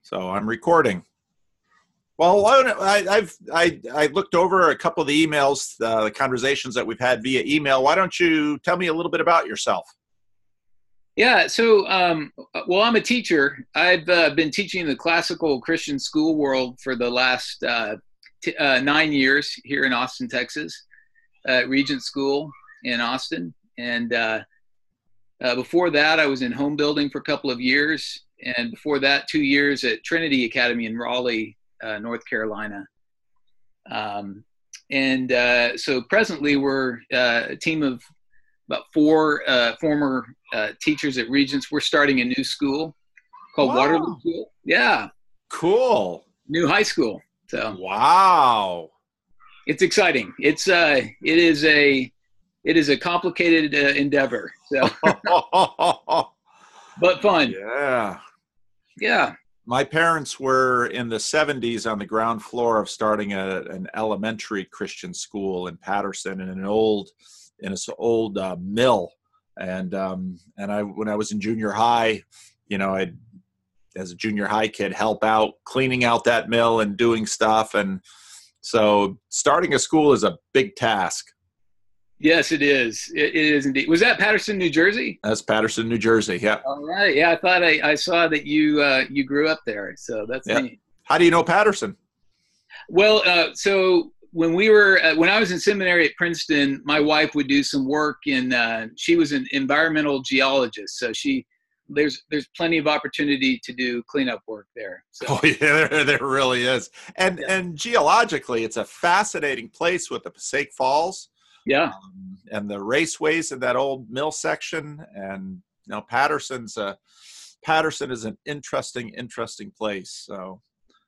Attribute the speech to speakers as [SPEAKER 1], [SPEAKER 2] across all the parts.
[SPEAKER 1] So I'm recording. Well, I looked over a couple of the emails, the conversations that we've had via email. Why don't you tell me a little bit about yourself?
[SPEAKER 2] Yeah, so well, I'm a teacher. I've been teaching in the classical Christian school world for the last 9 years here in Austin, Texas, at Regent School in Austin. And before that, I was in home building for a couple of years. And before that, 2 years at Trinity Academy in Raleigh, North Carolina. So presently, we're a team of about four former teachers at Regents. We're starting a new school called Waterloo
[SPEAKER 1] Wow.
[SPEAKER 2] School. Yeah,
[SPEAKER 1] Cool.
[SPEAKER 2] new high school. So
[SPEAKER 1] Wow.
[SPEAKER 2] it's exciting. It is a complicated endeavor. So, but fun.
[SPEAKER 1] Yeah.
[SPEAKER 2] Yeah.
[SPEAKER 1] My parents were in the 70s on the ground floor of starting an elementary Christian school in Paterson in an old mill. And when I was in junior high, I as a junior high kid help out cleaning out that mill and doing stuff. And so starting a school is a big task.
[SPEAKER 2] Yes, it is. It is indeed. Was that Paterson, New Jersey?
[SPEAKER 1] That's Paterson, New Jersey. Yeah.
[SPEAKER 2] All right. Yeah, I thought I saw that you grew up there. So that's
[SPEAKER 1] Yeah.
[SPEAKER 2] neat.
[SPEAKER 1] How do you know Paterson?
[SPEAKER 2] Well, so when I was in seminary at Princeton, my wife would do some work she was an environmental geologist. So there's plenty of opportunity to do cleanup work there. So.
[SPEAKER 1] Oh yeah, there really is. And
[SPEAKER 2] Yeah.
[SPEAKER 1] and geologically, it's a fascinating place with the Passaic Falls.
[SPEAKER 2] Yeah.
[SPEAKER 1] And the raceways in that old mill section. And Paterson is an interesting place. So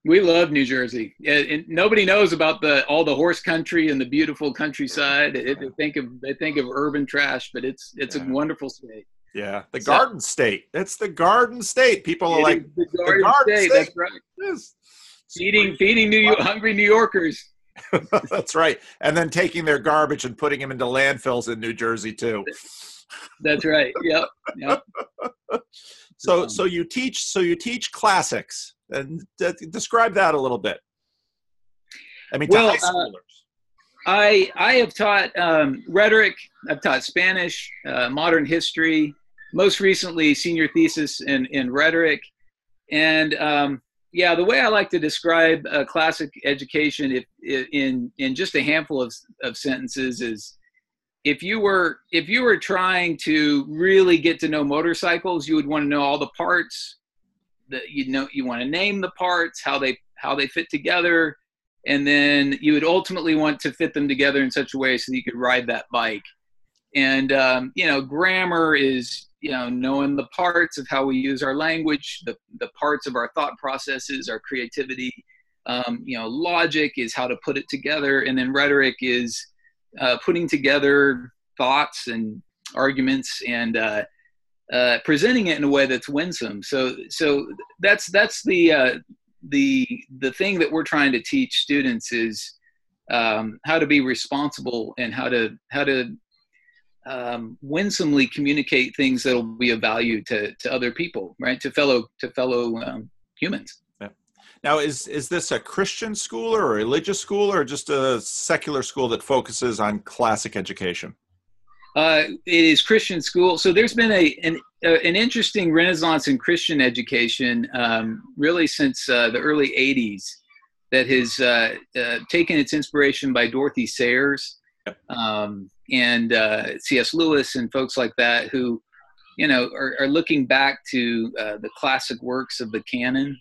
[SPEAKER 2] We love New Jersey. And nobody knows about all the horse country and the beautiful countryside. They think of urban trash, but it's a wonderful state.
[SPEAKER 1] Yeah, the Garden State. It's the Garden State. People are like,
[SPEAKER 2] the
[SPEAKER 1] the
[SPEAKER 2] Garden
[SPEAKER 1] Garden
[SPEAKER 2] State.
[SPEAKER 1] State.
[SPEAKER 2] That's right.
[SPEAKER 1] Yes.
[SPEAKER 2] Feeding hungry New Yorkers.
[SPEAKER 1] That's right. And then taking their garbage and putting them into landfills in New Jersey too.
[SPEAKER 2] That's right. Yep.
[SPEAKER 1] So you teach classics, and describe that a little bit. I mean, to high schoolers.
[SPEAKER 2] I have taught rhetoric. I've taught Spanish, modern history, most recently senior thesis in rhetoric. And the way I like to describe classic education in just a handful of sentences is if you were trying to really get to know motorcycles, you would want to know all the parts. You want to name the parts, how they fit together, and then you would ultimately want to fit them together in such a way so that you could ride that bike. And grammar is knowing the parts of how we use our language, the parts of our thought processes, our creativity. Logic is how to put it together, and then rhetoric is putting together thoughts and arguments and presenting it in a way that's winsome. So that's the thing that we're trying to teach students is how to be responsible and how to winsomely communicate things that'll be of value to other people, right? To fellow humans.
[SPEAKER 1] Yeah. Now, is this a Christian school or a religious school or just a secular school that focuses on classic education?
[SPEAKER 2] It is Christian school. So there's been an interesting renaissance in Christian education, really since the early 80s, that has taken its inspiration by Dorothy Sayers. And C.S. Lewis and folks like that who, are looking back to the classic works of the canon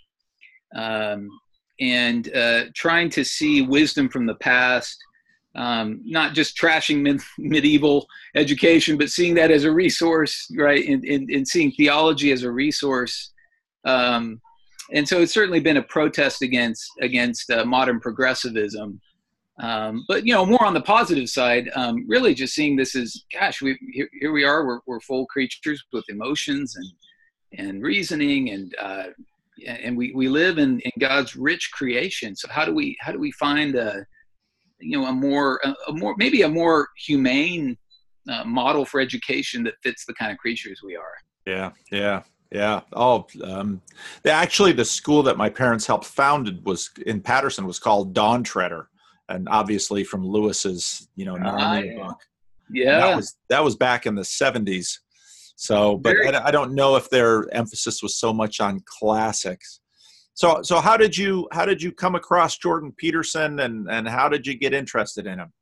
[SPEAKER 2] and trying to see wisdom from the past, not just trashing medieval education, but seeing that as a resource, right? And seeing theology as a resource. And so it's certainly been a protest against modern progressivism. But more on the positive side, really just seeing this as, gosh, here we are. We're full creatures with emotions and reasoning, and we live in God's rich creation. So how do we find a more humane model for education that fits the kind of creatures we are?
[SPEAKER 1] Yeah. Yeah. Oh, actually, the school that my parents helped founded was in Paterson was called Dawn Treader, and obviously from Lewis's, Narnia
[SPEAKER 2] Yeah.
[SPEAKER 1] book. And
[SPEAKER 2] Yeah.
[SPEAKER 1] that was back in the '70s. So, but
[SPEAKER 2] Very.
[SPEAKER 1] I don't know if their emphasis was so much on classics. So how did you come across Jordan Peterson, and how did you get interested in him?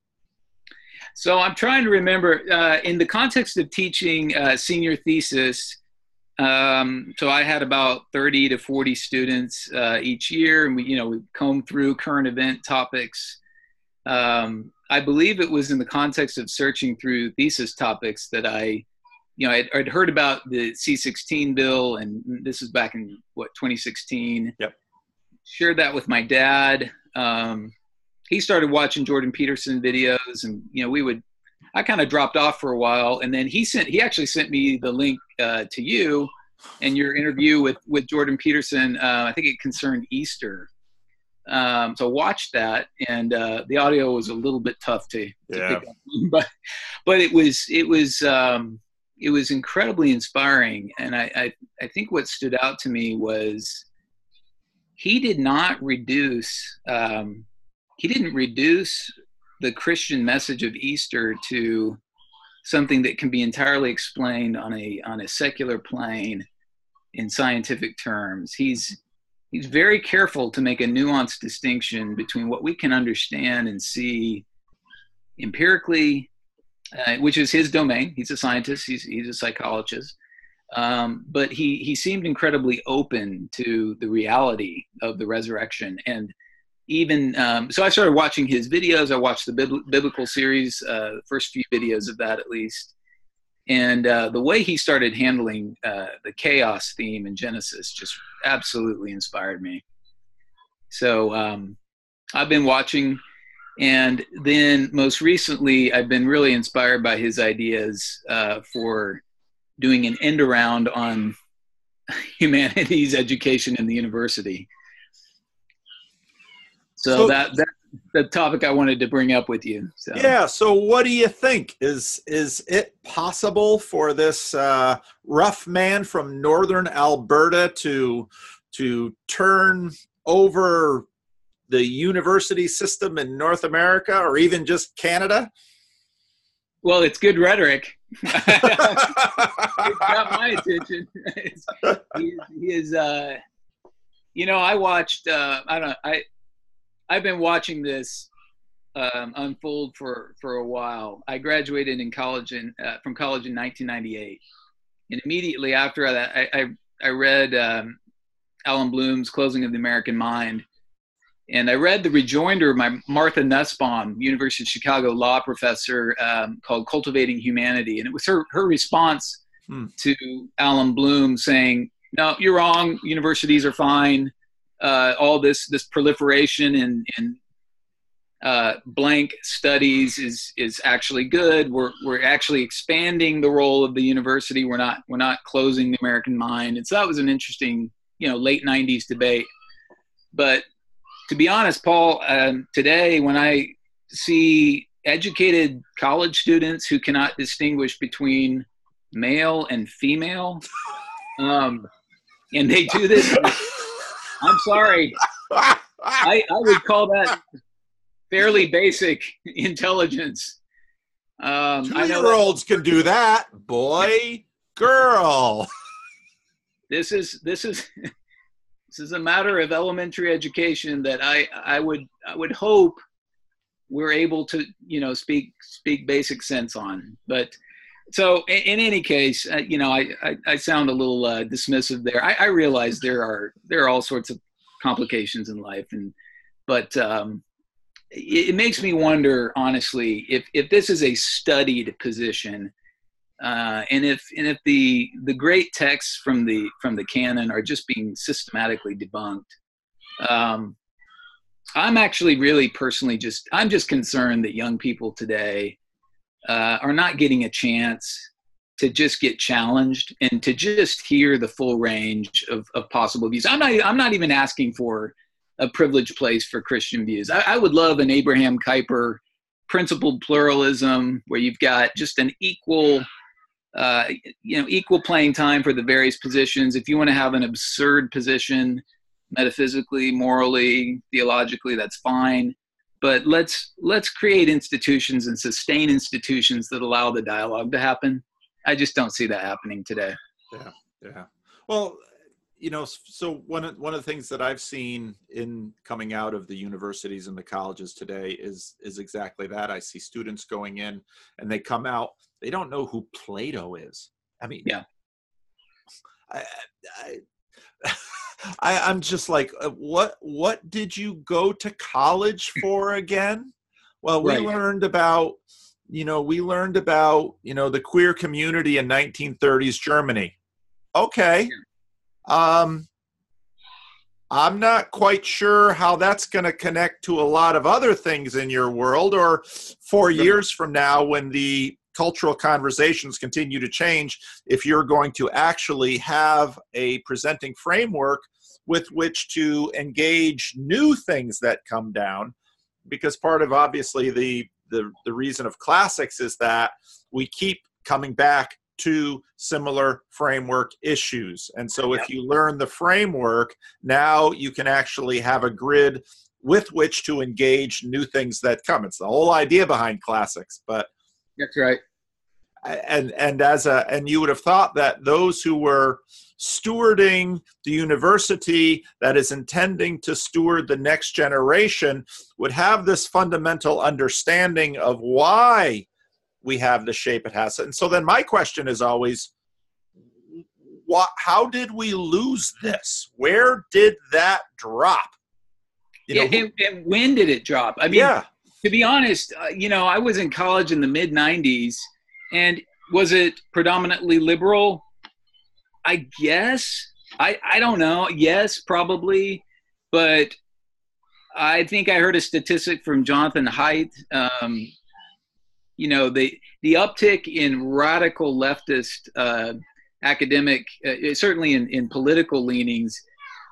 [SPEAKER 2] So I'm trying to remember in the context of teaching senior thesis. So I had about 30 to 40 students each year, and we combed through current event topics. I believe it was in the context of searching through thesis topics that I'd heard about the C-16 bill, and this was back in 2016.
[SPEAKER 1] Yep. Shared
[SPEAKER 2] that with my dad. He started watching Jordan Peterson videos, and I kind of dropped off for a while, and then he actually sent me the link to you and your interview with Jordan Peterson. I think it concerned Easter. So watched that, and the audio was a little bit tough to pick up, but it was incredibly inspiring. And I think what stood out to me was he didn't reduce the Christian message of Easter to something that can be entirely explained on a secular plane in scientific terms. He's very careful to make a nuanced distinction between what we can understand and see empirically, which is his domain. He's a scientist. He's a psychologist. But he seemed incredibly open to the reality of the resurrection. And even so I started watching his videos. I watched the biblical series, the first few videos of that at least. And the way he started handling the chaos theme in Genesis just absolutely inspired me. So I've been watching, and then most recently I've been really inspired by his ideas for doing an end around on humanities education in the university. So that's the topic I wanted to bring up with you. So.
[SPEAKER 1] Yeah. So what do you think? Is it possible for this rough man from northern Alberta to turn over the university system in North America, or even just Canada?
[SPEAKER 2] Well, it's good rhetoric. It got my attention. He is. I watched. I've been watching this unfold for a while. I graduated from college in 1998, and immediately after that, I read Alan Bloom's Closing of the American Mind, and I read the rejoinder by Martha Nussbaum, University of Chicago law professor, called "Cultivating Humanity," and it was her response to Alan Bloom saying, "No, you're wrong. Universities are fine. All this proliferation and blank studies is actually good. We're actually expanding the role of the university. We're not closing the American mind." And so that was an interesting, late '90s debate. But to be honest, Paul, today when I see educated college students who cannot distinguish between male and female, and they do this, I'm sorry, I would call that fairly basic intelligence.
[SPEAKER 1] 2-year-olds can do that. Boy, girl.
[SPEAKER 2] This is a matter of elementary education that I would hope we're able to speak basic sense on. But so in any case, I sound a little dismissive there. I realize there are all sorts of complications in life, but it makes me wonder, honestly, if this is a studied position, and if the great texts from the canon are just being systematically debunked. I'm actually really personally I'm just concerned that young people today are not getting a chance to just get challenged and to just hear the full range of possible views. I'm not even asking for a privileged place for Christian views. I would love an Abraham Kuyper principled pluralism where you've got just an equal equal playing time for the various positions. If you want to have an absurd position, metaphysically, morally, theologically, that's fine. But let's create institutions and sustain institutions that allow the dialogue to happen. I just don't see that happening today.
[SPEAKER 1] Yeah. Well, so one of the things that I've seen in coming out of the universities and the colleges today is exactly that. I see students going in and they come out, they don't know who Plato is. I mean,
[SPEAKER 2] yeah.
[SPEAKER 1] I'm just like, what did you go to college for again? Well, we learned about, the queer community in 1930s Germany. Okay. I'm not quite sure how that's going to connect to a lot of other things in your world, or 4 years from now when the cultural conversations continue to change, if you're going to actually have a presenting framework with which to engage new things that come down. Because part of obviously the reason of classics is that we keep coming back to similar framework issues. And so if you learn the framework, now you can actually have a grid with which to engage new things that come. It's the whole idea behind classics. But
[SPEAKER 2] that's right.
[SPEAKER 1] And you would have thought that those who were stewarding the university that is intending to steward the next generation would have this fundamental understanding of why we have the shape it has. And so then my question is always, how did we lose this? Where did that drop?
[SPEAKER 2] And when did it drop? I mean, to be honest, I was in college in the mid 90s, and was it predominantly liberal? I guess. I don't know. Yes, probably. But I think I heard a statistic from Jonathan Haidt. The uptick in radical leftist academic, certainly in political leanings,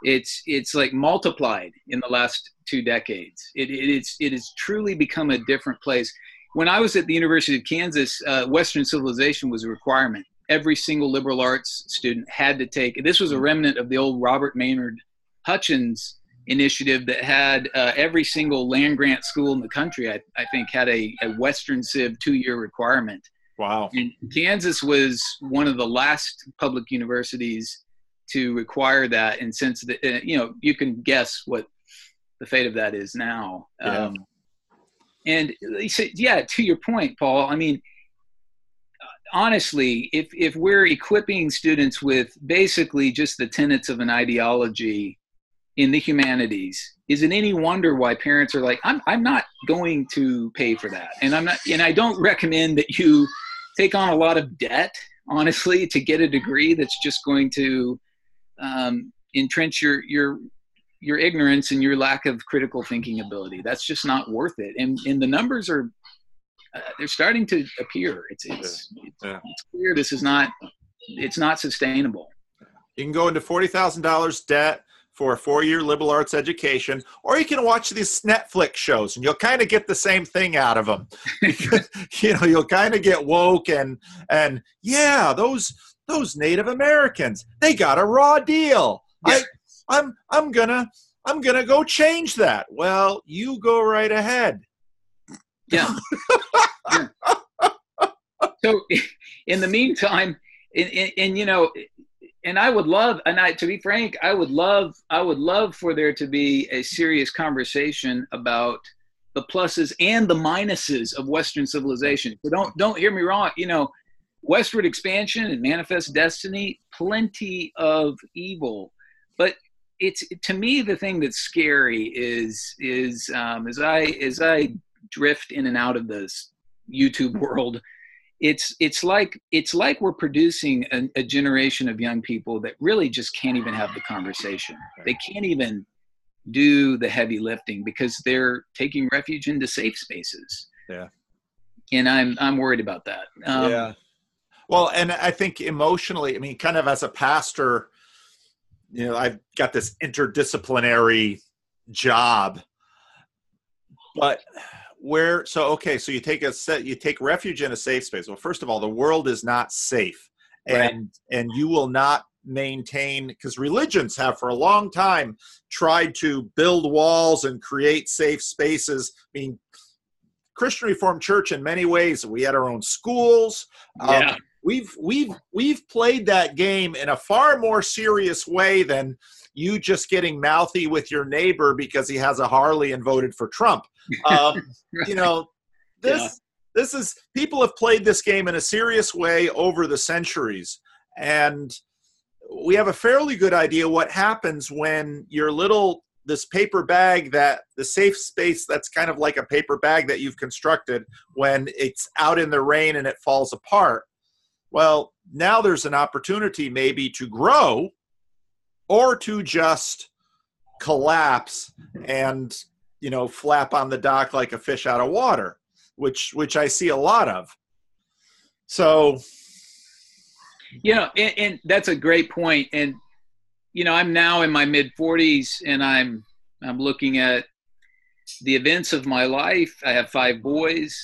[SPEAKER 2] it's like multiplied in the last 2 decades. It has truly become a different place. When I was at the University of Kansas, Western civilization was a requirement. Every single liberal arts student had to take. This was a remnant of the old Robert Maynard Hutchins initiative that had every single land grant school in the country, I think, had a Western Civ 2-year requirement.
[SPEAKER 1] Wow.
[SPEAKER 2] And Kansas was one of the last public universities to require that. And since, you can guess what the fate of that is now.
[SPEAKER 1] Yeah.
[SPEAKER 2] And to your point, Paul, I mean, honestly, if we're equipping students with basically just the tenets of an ideology in the humanities, is it any wonder why parents are like, I'm not going to pay for that. And I don't recommend that you take on a lot of debt, honestly, to get a degree that's just going to entrench your ignorance and your lack of critical thinking ability. That's just not worth it. And the numbers are, they're starting to appear. It's clear this is not, it's not sustainable.
[SPEAKER 1] You can go into $40,000 debt for a 4-year liberal arts education, or you can watch these Netflix shows and you'll kind of get the same thing out of them. You'll kind of get woke and those Native Americans, they got a raw deal. Yeah. I'm gonna go change that. Well, you go right ahead.
[SPEAKER 2] Yeah. Yeah. So in the meantime, and I would love, to be frank, I would love for there to be a serious conversation about the pluses and the minuses of Western civilization. So don't hear me wrong. Westward expansion and manifest destiny, plenty of evil, but it's, to me, the thing that's scary is as I drift in and out of this YouTube world, it's like we're producing a generation of young people that really just can't even have the conversation. They can't even do the heavy lifting because they're taking refuge into safe spaces.
[SPEAKER 1] Yeah.
[SPEAKER 2] And I'm worried about that.
[SPEAKER 1] Yeah. Well, and I think emotionally, I mean, kind of as a pastor, I've got this interdisciplinary job, but so you take refuge in a safe space. Well, first of all, the world is not safe,
[SPEAKER 2] Right.
[SPEAKER 1] and you will not maintain, because religions have for a long time tried to build walls and create safe spaces. I mean, Christian Reformed Church, in many ways, we had our own schools.
[SPEAKER 2] Yeah.
[SPEAKER 1] We've played that game in a far more serious way than you just getting mouthy with your neighbor because he has a Harley and voted for Trump. You know, this is, people have played this game in a serious way over the centuries, and we have a fairly good idea what happens when this paper bag, that the safe space that's kind of like a paper bag that you've constructed, when it's out in the rain and it falls apart. Well, now there's an opportunity maybe to grow or to just collapse and, flap on the dock like a fish out of water, which I see a lot of. So,
[SPEAKER 2] and that's a great point. And, I'm now in my mid 40s, and I'm looking at the events of my life. I have 5 boys.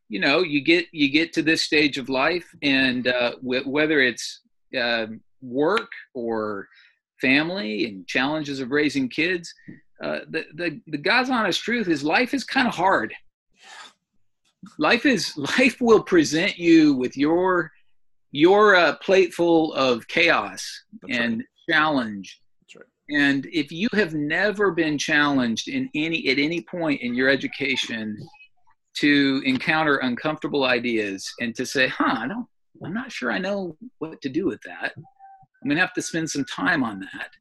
[SPEAKER 2] You get to this stage of life, and whether it's work or family and challenges of raising kids, the God's honest truth is life is kind of hard. Life will present you with your plate full of chaos and challenge.
[SPEAKER 1] That's right.
[SPEAKER 2] And if you have never been challenged at any point in your education to encounter uncomfortable ideas and to say, I'm not sure I know what to do with that, I'm going to have to spend some time on that.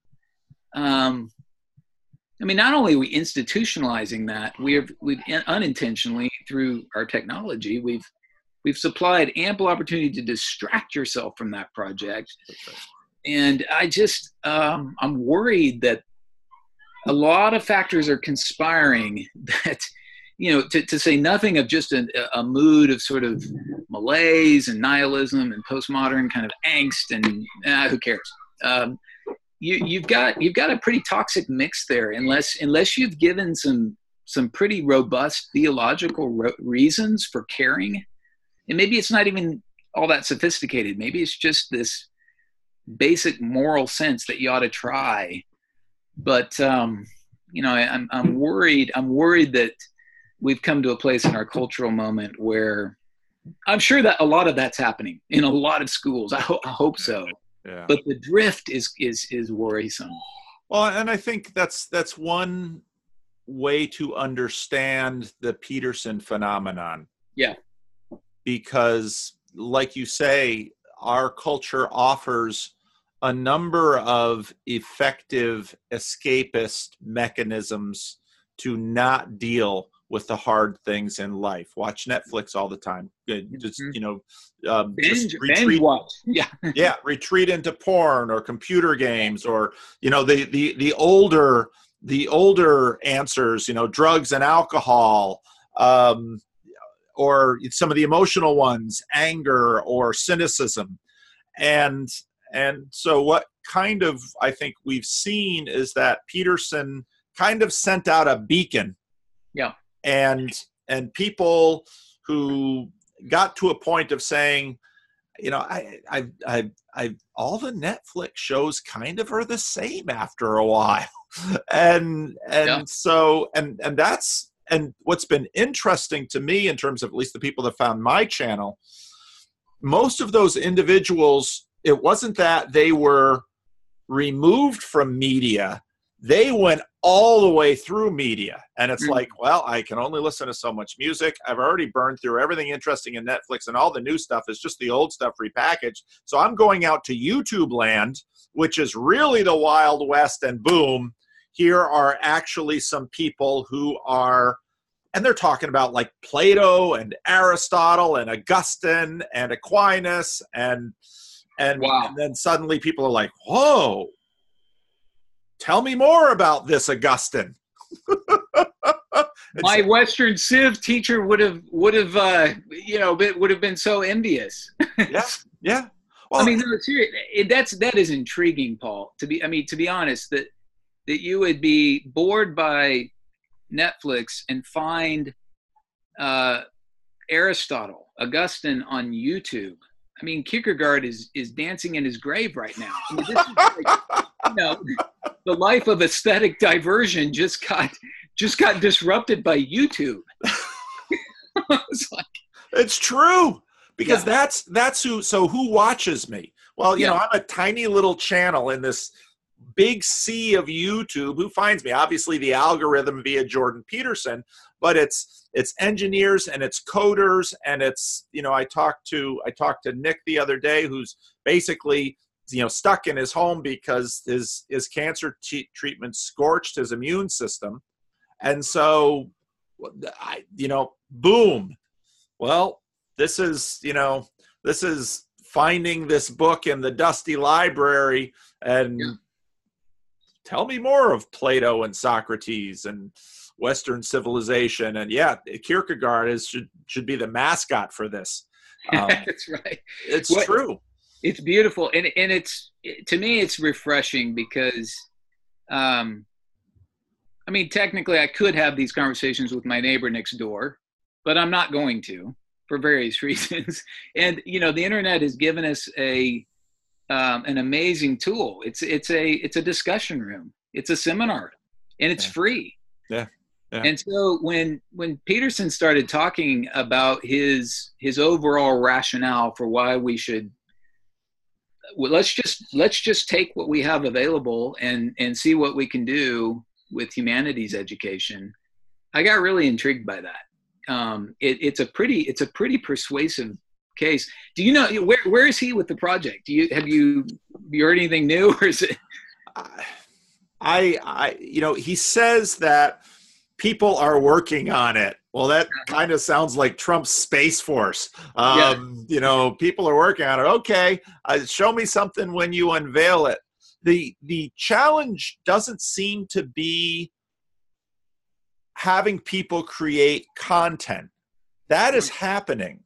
[SPEAKER 2] Not only are we institutionalizing that, we've unintentionally, through our technology, we've supplied ample opportunity to distract yourself from that project.
[SPEAKER 1] That's right.
[SPEAKER 2] And I just, I'm worried that a lot of factors are conspiring that, to say nothing of just a mood of sort of malaise and nihilism and postmodern kind of angst and who cares? You've got a pretty toxic mix there, unless you've given some pretty robust theological reasons for caring. And maybe it's not even all that sophisticated. Maybe it's just this basic moral sense that you ought to try. But I'm worried. I'm worried that we've come to a place in our cultural moment where I'm sure that a lot of that's happening in a lot of schools. I hope so.
[SPEAKER 1] Yeah.
[SPEAKER 2] But the drift is worrisome.
[SPEAKER 1] Well, and I think that's one way to understand the Peterson phenomenon.
[SPEAKER 2] Yeah.
[SPEAKER 1] Because, like you say, our culture offers a number of effective escapist mechanisms to not deal with the hard things in life. Watch Netflix all the time. Just,
[SPEAKER 2] binge watch. Yeah.
[SPEAKER 1] Yeah. Retreat into porn or computer games, or, the older answers, drugs and alcohol, or some of the emotional ones, anger or cynicism. And so what kind of, I think we've seen is that Peterson kind of sent out a beacon.
[SPEAKER 2] Yeah.
[SPEAKER 1] And people who got to a point of saying, I all the Netflix shows kind of are the same after a while. And what's been interesting to me in terms of at least the people that found my channel, most of those individuals, it wasn't that they were removed from media. They went all the way through media. And it's like, well, I can only listen to so much music. I've already burned through everything interesting in Netflix, and all the new stuff is just the old stuff repackaged. So I'm going out to YouTube land, which is really the Wild West, and boom, here are actually some people who are, and they're talking about like Plato and Aristotle and Augustine and Aquinas, and
[SPEAKER 2] Wow.
[SPEAKER 1] And then suddenly people are like, whoa, tell me more about this Augustine.
[SPEAKER 2] My Western Civ teacher would have been so envious.
[SPEAKER 1] Yeah. Well,
[SPEAKER 2] no, seriously, that is intriguing, Paul. To be honest, that you would be bored by Netflix and find Aristotle, Augustine on YouTube. I mean, Kierkegaard is dancing in his grave right now. I mean, this is like, the life of aesthetic diversion just got disrupted by YouTube. It's like,
[SPEAKER 1] it's true, because that's who. So who watches me? Well, I'm a tiny little channel in this big sea of YouTube. Who finds me? Obviously, the algorithm via Jordan Peterson, but it's engineers and it's coders and it's I talked to Nick the other day, who's basically stuck in his home because his cancer treatment scorched his immune system, and so boom. Well, this is finding this book in the dusty library and tell me more of Plato and Socrates and Western civilization. And Kierkegaard should be the mascot for this.
[SPEAKER 2] That's right.
[SPEAKER 1] It's true.
[SPEAKER 2] It's beautiful. And it's, to me, it's refreshing because, I mean, technically I could have these conversations with my neighbor next door, but I'm not going to, for various reasons. And, the internet has given us an amazing tool. It's a discussion room. It's a seminar, and it's free.
[SPEAKER 1] Yeah. Yeah.
[SPEAKER 2] And so when Peterson started talking about his overall rationale for why we should, let's just take what we have available and see what we can do with humanities education, I got really intrigued by that. It's a pretty persuasive case. Do you know where is he with the project? Have you heard anything new, or is it?
[SPEAKER 1] He says that people are working on it. Well, that kind of sounds like Trump's Space Force. People are working on it. Okay, show me something when you unveil it. The challenge doesn't seem to be having people create content. That is happening.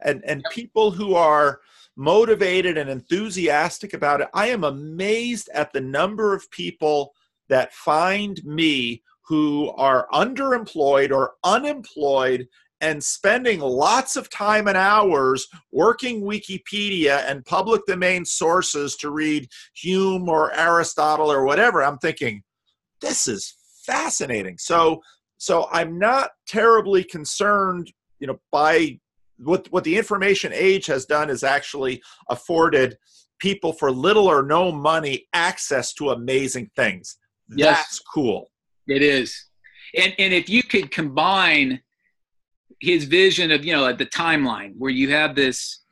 [SPEAKER 1] And people who are motivated and enthusiastic about it, I am amazed at the number of people that find me who are underemployed or unemployed and spending lots of time and hours working Wikipedia and public domain sources to read Hume or Aristotle or whatever. I'm thinking, this is fascinating. So I'm not terribly concerned, by what the information age has done is actually afforded people for little or no money access to amazing things.
[SPEAKER 2] Yes.
[SPEAKER 1] That's cool.
[SPEAKER 2] It is. And if you could combine his vision of, the timeline where you have this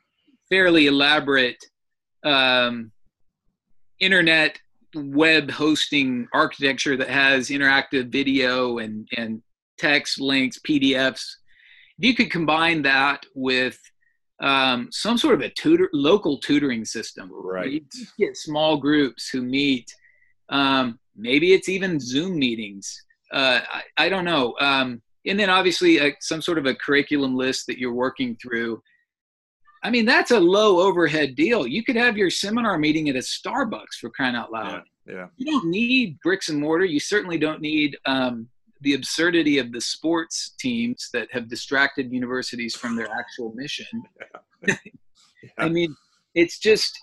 [SPEAKER 2] fairly elaborate internet web hosting architecture that has interactive video and text links, PDFs, if you could combine that with some sort of a local tutoring system,
[SPEAKER 1] right?
[SPEAKER 2] You get small groups who meet. Maybe it's even Zoom meetings. I don't know. And then obviously some sort of a curriculum list that you're working through. I mean, that's a low overhead deal. You could have your seminar meeting at a Starbucks, for crying out loud.
[SPEAKER 1] Yeah.
[SPEAKER 2] You don't need bricks and mortar. You certainly don't need the absurdity of the sports teams that have distracted universities from their actual mission. Yeah. I mean, it's just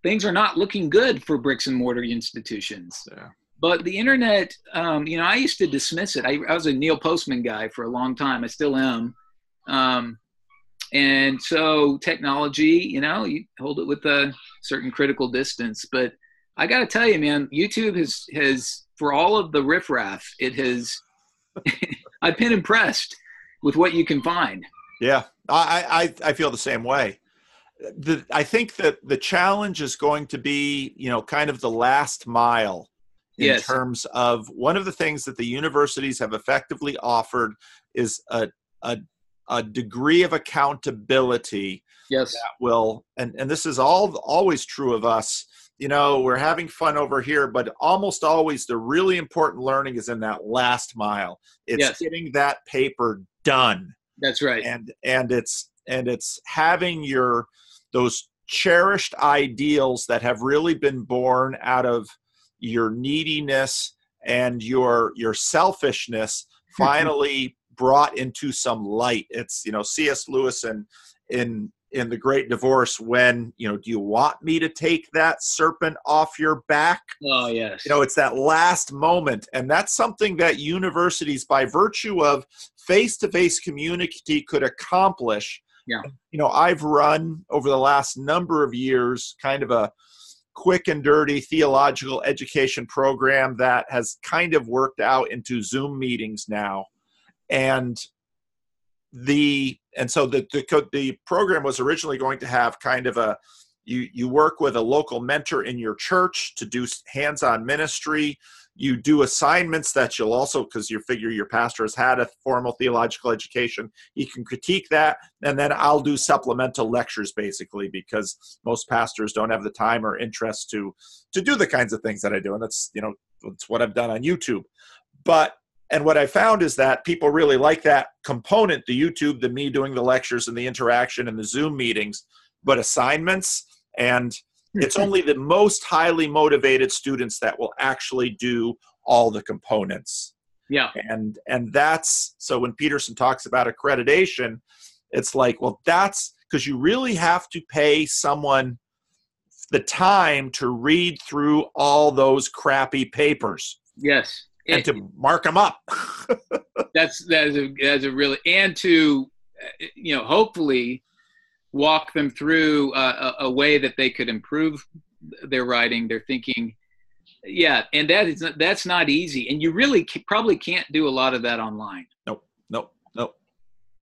[SPEAKER 2] things are not looking good for bricks and mortar institutions.
[SPEAKER 1] Yeah.
[SPEAKER 2] But the internet, I used to dismiss it. I was a Neil Postman guy for a long time. I still am. And so technology, you hold it with a certain critical distance. But I got to tell you, man, YouTube has for all of the riffraff, it has, I've been impressed with what you can find.
[SPEAKER 1] Yeah, I feel the same way. I think that the challenge is going to be, kind of the last mile in terms of one of the things that the universities have effectively offered is a degree of accountability.
[SPEAKER 2] Yes.
[SPEAKER 1] That will, and this is always true of us. We're having fun over here, but almost always the really important learning is in that last mile. It's getting that paper done.
[SPEAKER 2] That's right.
[SPEAKER 1] And it's having those cherished ideals that have really been born out of your neediness and your selfishness finally brought into some light. It's, C.S. Lewis in The Great Divorce, when, do you want me to take that serpent off your back?
[SPEAKER 2] Oh, yes.
[SPEAKER 1] It's that last moment. And that's something that universities, by virtue of face-to-face community, could accomplish.
[SPEAKER 2] Yeah.
[SPEAKER 1] I've run over the last number of years kind of a quick and dirty theological education program that has kind of worked out into Zoom meetings now. And so the program was originally going to have kind of you work with a local mentor in your church to do hands-on ministry. You do assignments that you'll also, because you figure your pastor has had a formal theological education, he can critique that, and then I'll do supplemental lectures, basically, because most pastors don't have the time or interest to do the kinds of things that I do, and that's what I've done on YouTube. And what I found is that people really like that component, the YouTube, the me doing the lectures and the interaction and the Zoom meetings, but assignments, and it's only the most highly motivated students that will actually do all the components.
[SPEAKER 2] Yeah.
[SPEAKER 1] And that's, so when Peterson talks about accreditation, it's like, well, that's because you really have to pay someone the time to read through all those crappy papers.
[SPEAKER 2] Yes.
[SPEAKER 1] And to mark them up.
[SPEAKER 2] that's a really, and to, hopefully walk them through a way that they could improve their writing, their thinking. Yeah. And that's not easy. And you really probably can't do a lot of that online.
[SPEAKER 1] Nope.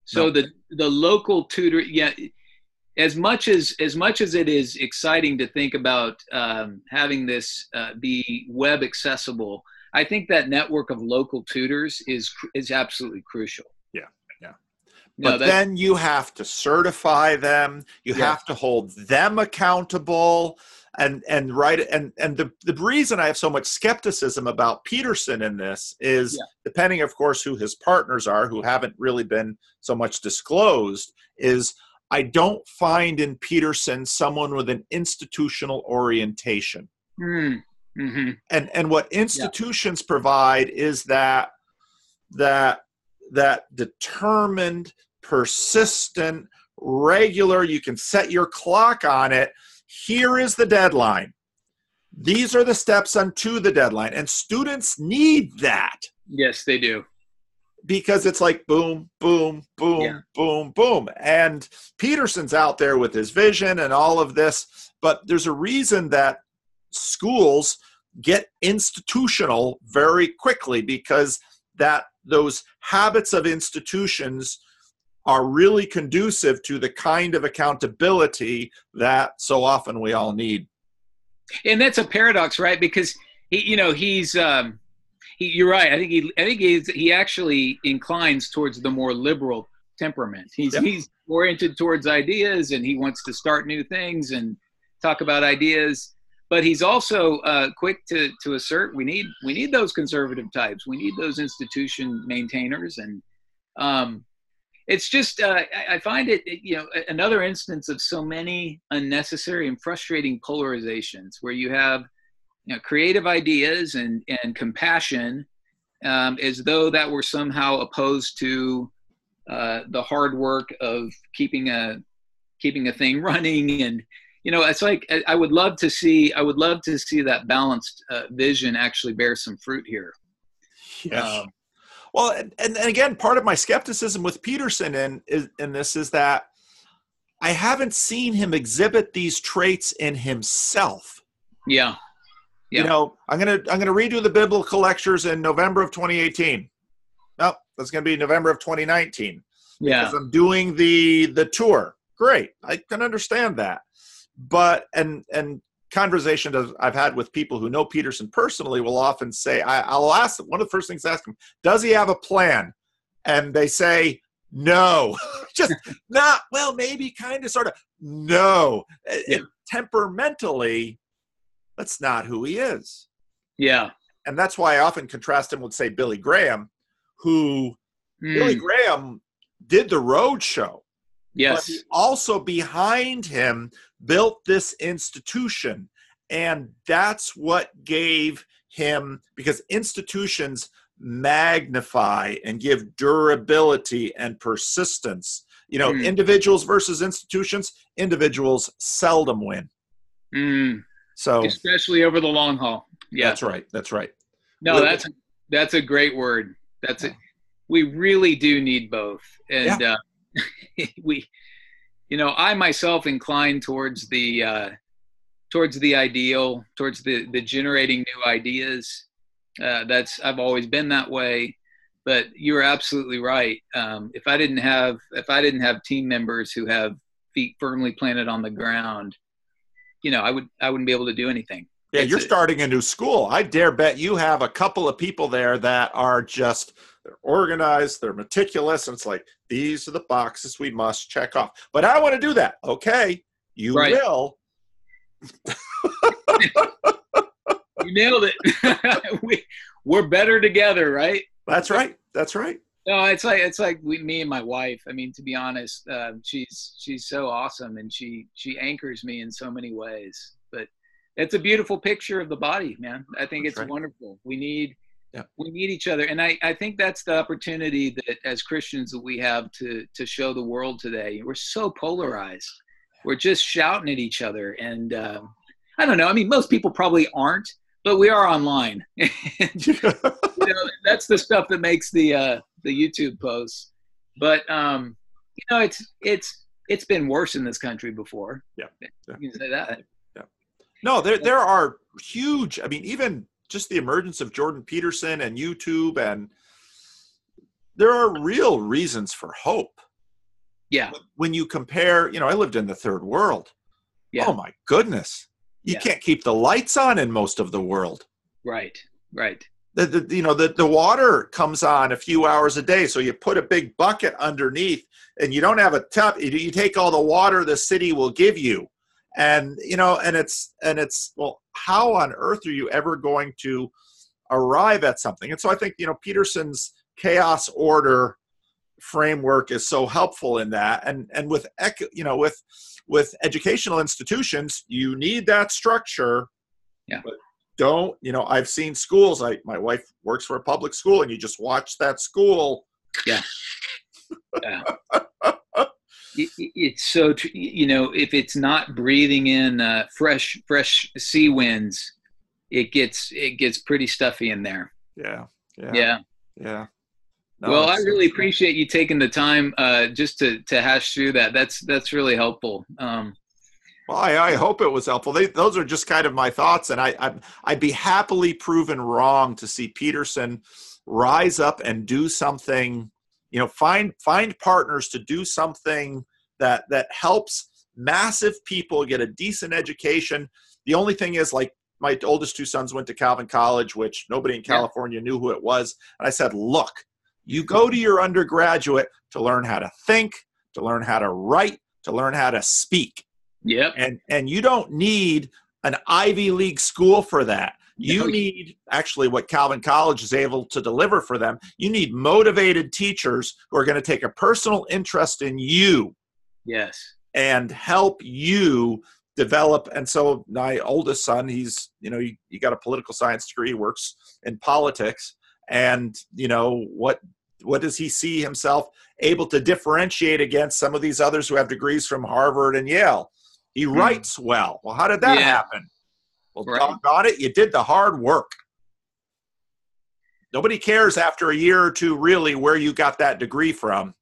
[SPEAKER 2] So the local tutor, as much as it is exciting to think about having this be web accessible, I think that network of local tutors is absolutely crucial.
[SPEAKER 1] Yeah. But then you have to certify them. You have to hold them accountable. And the reason I have so much skepticism about Peterson in this is, depending, of course, who his partners are, who haven't really been so much disclosed, is I don't find in Peterson someone with an institutional orientation.
[SPEAKER 2] Mm-hmm.
[SPEAKER 1] And what institutions provide is that determined, persistent, regular, you can set your clock on it. Here is the deadline. These are the steps unto the deadline. And students need that.
[SPEAKER 2] Yes, they do.
[SPEAKER 1] Because it's like boom, boom, boom, boom, boom. And Peterson's out there with his vision and all of this. But there's a reason that schools get institutional very quickly, because those habits of institutions are really conducive to the kind of accountability that so often we all need.
[SPEAKER 2] And that's a paradox, right? Because you're right. I think he actually inclines towards the more liberal temperament. He's oriented towards ideas, and he wants to start new things and talk about ideas. But he's also quick to assert we need those conservative types. We need those institution maintainers, and it's just I find it another instance of so many unnecessary and frustrating polarizations where you have creative ideas and compassion as though that were somehow opposed to the hard work of keeping a thing running. And it's like I would love to see that balanced vision actually bear some fruit here.
[SPEAKER 1] Yes. Well, and again, part of my skepticism with Peterson in this is that I haven't seen him exhibit these traits in himself.
[SPEAKER 2] Yeah.
[SPEAKER 1] I'm gonna redo the biblical lectures in November of 2018. No, that's gonna be November of 2019. Because I'm doing the tour. Great, I can understand that. But and conversations I've had with people who know Peterson personally will often say, I'll ask them, one of the first things I ask them, does he have a plan? And they say, no. Just not, well, maybe, kind of, sort of, no. Temperamentally, that's not who he is.
[SPEAKER 2] Yeah.
[SPEAKER 1] And that's why I often contrast him with, say, Billy Graham, who Billy Graham did the road show.
[SPEAKER 2] Yes.
[SPEAKER 1] But he also behind him built this institution. And that's what gave him, because institutions magnify and give durability and persistence. You know, individuals versus institutions, individuals seldom win. So
[SPEAKER 2] especially over the long haul. Yeah,
[SPEAKER 1] that's right. That's right.
[SPEAKER 2] No, that's a great word. That's it. We really do need both. And we, you know, I myself incline towards the ideal, towards the generating new ideas. I've always been that way. But you're absolutely right. If I didn't have team members who have feet firmly planted on the ground, you know, I wouldn't be able to do anything.
[SPEAKER 1] Yeah, you're starting a new school. I dare bet you have a couple of people there that are just, they're organized, they're meticulous, and it's like, these are the boxes we must check off. But I want to do that. Okay, you will.
[SPEAKER 2] You nailed it. We're better together, right?
[SPEAKER 1] That's right. That's right.
[SPEAKER 2] No, it's like me and my wife. I mean, to be honest, she's so awesome, and she anchors me in so many ways. But it's a beautiful picture of the body, man. I think it's wonderful. We need each other, and I think that's the opportunity that as Christians that we have to show the world today. We're so polarized. We're just shouting at each other, and I don't know. I mean, most people probably aren't, but we are online. You know, that's the stuff that makes the YouTube posts. But you know, it's been worse in this country before.
[SPEAKER 1] Yeah.
[SPEAKER 2] You can say that.
[SPEAKER 1] Yeah. No, there are huge. I mean, even just the emergence of Jordan Peterson and YouTube, and there are real reasons for hope.
[SPEAKER 2] Yeah.
[SPEAKER 1] When you compare, you know, I lived in the third world. Yeah. Oh my goodness. You can't keep the lights on in most of the world.
[SPEAKER 2] Right.
[SPEAKER 1] The water comes on a few hours a day. So you put a big bucket underneath and you don't have a tap. You take all the water the city will give you. And, you know, and it's, well, how on earth are you ever going to arrive at something? And so I think, you know, Peterson's chaos order framework is so helpful in that. And with, you know, with educational institutions, you need that structure.
[SPEAKER 2] Yeah. But
[SPEAKER 1] don't, you know, I've seen schools, my wife works for a public school, and you just watch that school.
[SPEAKER 2] Yeah. Yeah. It's so, you know, if it's not breathing in fresh sea winds, it gets pretty stuffy in there.
[SPEAKER 1] Yeah.
[SPEAKER 2] No, well, I really appreciate you taking the time just to hash through that. That's really helpful.
[SPEAKER 1] Well, I hope it was helpful. Those are just kind of my thoughts, and I'd be happily proven wrong to see Peterson rise up and do something. You know, find partners to do something that helps massive people get a decent education. The only thing is, like, my oldest two sons went to Calvin College, which nobody in California knew who it was, and I said, look. You go to your undergraduate to learn how to think, to learn how to write, to learn how to speak.
[SPEAKER 2] Yep.
[SPEAKER 1] And you don't need an Ivy League school for that. You need actually what Calvin College is able to deliver for them. You need motivated teachers who are going to take a personal interest in you.
[SPEAKER 2] Yes.
[SPEAKER 1] And help you develop. And so my oldest son, he's, you know, he got a political science degree, he works in politics. And, you know, what does he see himself able to differentiate against some of these others who have degrees from Harvard and Yale? He writes well. Well, how did that happen? Well, doggone it, you did the hard work. Nobody cares after a year or two really where you got that degree from.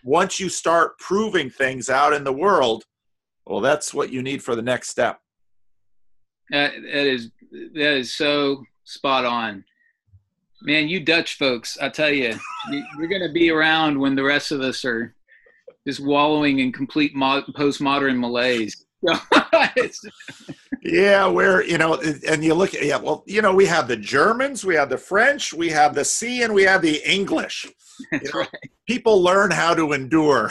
[SPEAKER 1] Once you start proving things out in the world, well, that's what you need for the next step.
[SPEAKER 2] That is so spot on. Man, you Dutch folks, I tell you, you're going to be around when the rest of us are just wallowing in complete postmodern malaise.
[SPEAKER 1] Yeah, where, you know, and you look at, well, you know, we have the Germans, we have the French, we have the C, and we have the English.
[SPEAKER 2] That's right.
[SPEAKER 1] People learn how to endure.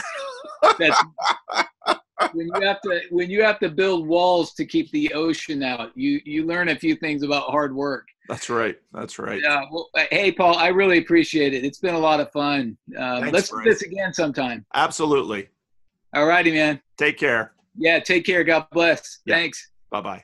[SPEAKER 2] When you have to build walls to keep the ocean out, you learn a few things about hard work.
[SPEAKER 1] That's right. That's right.
[SPEAKER 2] Yeah. Well, hey, Paul, I really appreciate it. It's been a lot of fun. Let's do this again sometime.
[SPEAKER 1] Absolutely.
[SPEAKER 2] All righty, man.
[SPEAKER 1] Take care.
[SPEAKER 2] Yeah. Take care. God bless. Yeah. Thanks.
[SPEAKER 1] Bye-bye.